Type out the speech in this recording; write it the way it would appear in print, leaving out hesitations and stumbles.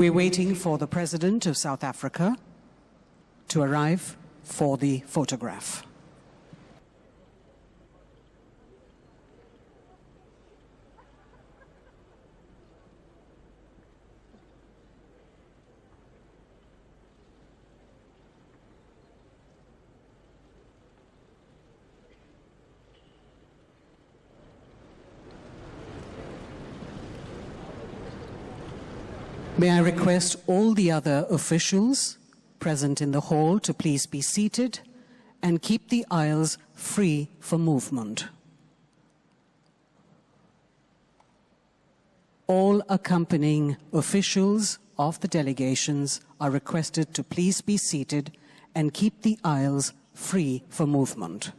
We're waiting for the President of South Africa to arrive for the photograph. May I request all the other officials present in the hall to please be seated and keep the aisles free for movement. All accompanying officials of the delegations are requested to please be seated and keep the aisles free for movement.